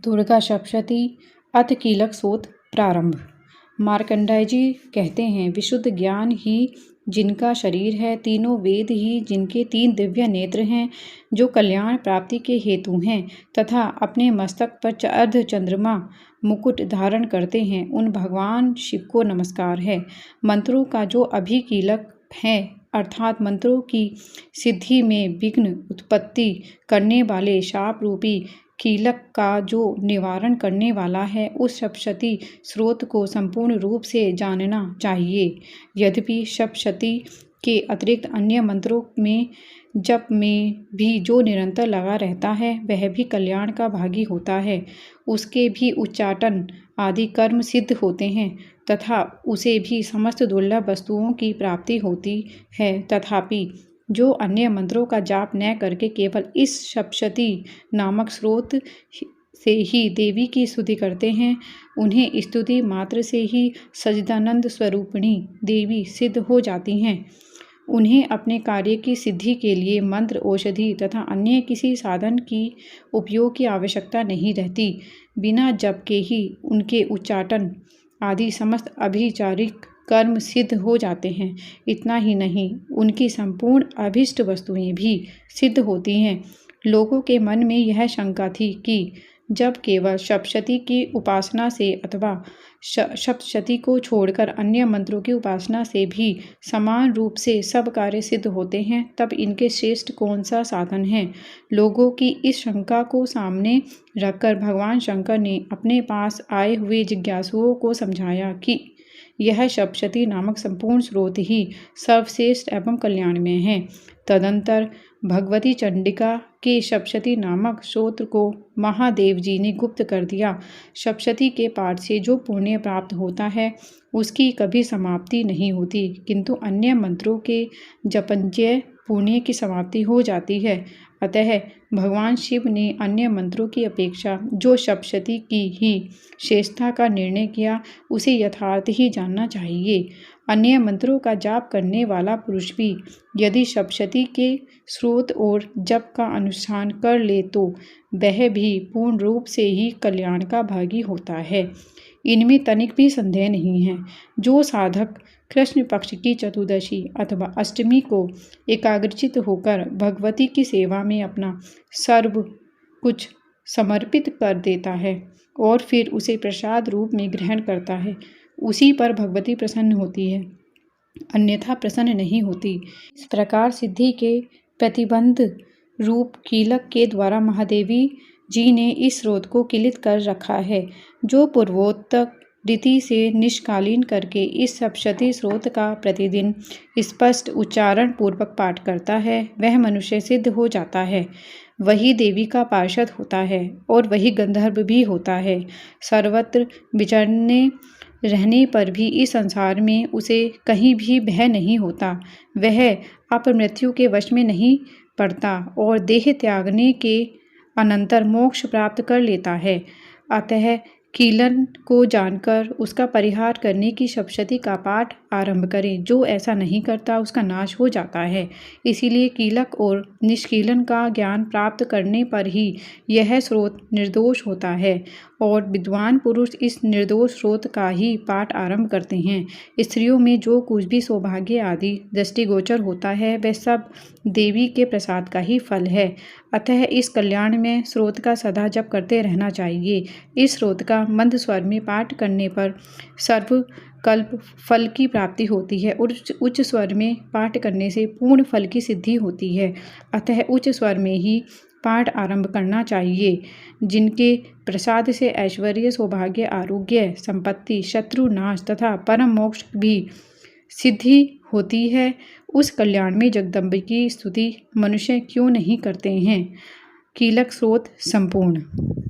दुर्गा सप्तशती अथ कीलक सूत प्रारंभ। मार्कंडेय जी कहते हैं, विशुद्ध ज्ञान ही जिनका शरीर है, तीनों वेद ही जिनके 3 दिव्य नेत्र हैं, जो कल्याण प्राप्ति के हेतु हैं तथा अपने मस्तक पर अर्ध चंद्रमा मुकुट धारण करते हैं, उन भगवान शिव को नमस्कार है। मंत्रों का जो अभिकीलक है, अर्थात मंत्रों की सिद्धि में विघ्न उत्पत्ति करने वाले शाप रूपी कीलक का जो निवारण करने वाला है, उस सप्तशती स्रोत को संपूर्ण रूप से जानना चाहिए। यद्यपि सप्तशती के अतिरिक्त अन्य मंत्रों में जप में भी जो निरंतर लगा रहता है, वह भी कल्याण का भागी होता है। उसके भी उच्चाटन आदि कर्म सिद्ध होते हैं तथा उसे भी समस्त दुर्लभ वस्तुओं की प्राप्ति होती है। तथापि जो अन्य मंत्रों का जाप न करके केवल इस सप्तशती नामक स्रोत से ही देवी की स्तुति करते हैं, उन्हें स्तुति मात्र से ही सच्चिदानंद स्वरूपिणी देवी सिद्ध हो जाती हैं। उन्हें अपने कार्य की सिद्धि के लिए मंत्र, औषधि तथा अन्य किसी साधन की उपयोग की आवश्यकता नहीं रहती। बिना जप के ही उनके उच्चाटन आदि समस्त अभिचारिक कर्म सिद्ध हो जाते हैं। इतना ही नहीं, उनकी संपूर्ण अभीष्ट वस्तुएं भी सिद्ध होती हैं। लोगों के मन में यह शंका थी कि जब केवल सप्तशती की उपासना से अथवा सप्तशती को छोड़कर अन्य मंत्रों की उपासना से भी समान रूप से सब कार्य सिद्ध होते हैं, तब इनके श्रेष्ठ कौन सा साधन है। लोगों की इस शंका को सामने रखकर भगवान शंकर ने अपने पास आए हुए जिज्ञासुओं को समझाया कि यह सप्तशती नामक संपूर्ण स्रोत ही सर्वश्रेष्ठ एवं कल्याणमय है। तदंतर भगवती चंडिका के सप्तशती नामक स्तोत्र को महादेव जी ने गुप्त कर दिया। सप्तशती के पाठ से जो पुण्य प्राप्त होता है, उसकी कभी समाप्ति नहीं होती, किंतु अन्य मंत्रों के जपंजय पुण्य की समाप्ति हो जाती है। अतः भगवान शिव ने अन्य मंत्रों की अपेक्षा जो सप्तशती की ही श्रेष्ठता का निर्णय किया, उसे यथार्थ ही जानना चाहिए। अन्य मंत्रों का जाप करने वाला पुरुष भी यदि सप्तशती के स्रोत और जप का अनुष्ठान कर ले, तो वह भी पूर्ण रूप से ही कल्याण का भागी होता है। इनमें तनिक भी संदेह नहीं है। जो साधक कृष्ण पक्ष की चतुर्दशी अथवा अष्टमी को एकाग्रचित होकर भगवती की सेवा में अपना सर्व कुछ समर्पित कर देता है और फिर उसे प्रसाद रूप में ग्रहण करता है, उसी पर भगवती प्रसन्न होती है, अन्यथा प्रसन्न नहीं होती। इस प्रकार सिद्धि के प्रतिबंध रूप कीलक के द्वारा महादेवी जी ने इस स्रोत को किलित कर रखा है। जो पूर्वोक्त रीति से निष्कालीन करके इस सप्तशती स्रोत का प्रतिदिन स्पष्ट उच्चारण पूर्वक पाठ करता है, वह मनुष्य सिद्ध हो जाता है, वही देवी का पार्षद होता है और वही गंधर्व भी होता है। सर्वत्र विचरने रहने पर भी इस संसार में उसे कहीं भी भय नहीं होता। वह अपमृत्यु के वश में नहीं पड़ता और देह त्यागने के अनंतर मोक्ष प्राप्त कर लेता है। अतः कीलन को जानकर उसका परिहार करने की सप्तशती का पाठ आरंभ करें। जो ऐसा नहीं करता, उसका नाश हो जाता है। इसीलिए कीलक और निष्कीलन का ज्ञान प्राप्त करने पर ही यह स्रोत निर्दोष होता है और विद्वान पुरुष इस निर्दोष स्रोत का ही पाठ आरंभ करते हैं। स्त्रियों में जो कुछ भी सौभाग्य आदि दृष्टिगोचर होता है, वह सब देवी के प्रसाद का ही फल है। अतः इस कल्याण में स्रोत का सदा जप करते रहना चाहिए। इस स्रोत का मंद स्वर में पाठ करने पर सर्वकल्प फल की प्राप्ति होती है और उच्च स्वर में पाठ करने से पूर्ण फल की सिद्धि होती है। अतः उच्च स्वर में ही पाठ आरंभ करना चाहिए। जिनके प्रसाद से ऐश्वर्य, सौभाग्य, आरोग्य, संपत्ति, शत्रु नाश तथा परम मोक्ष भी सिद्धि होती है, उस कल्याण में जगदम्बा की स्तुति मनुष्य क्यों नहीं करते हैं। कीलक स्रोत संपूर्ण।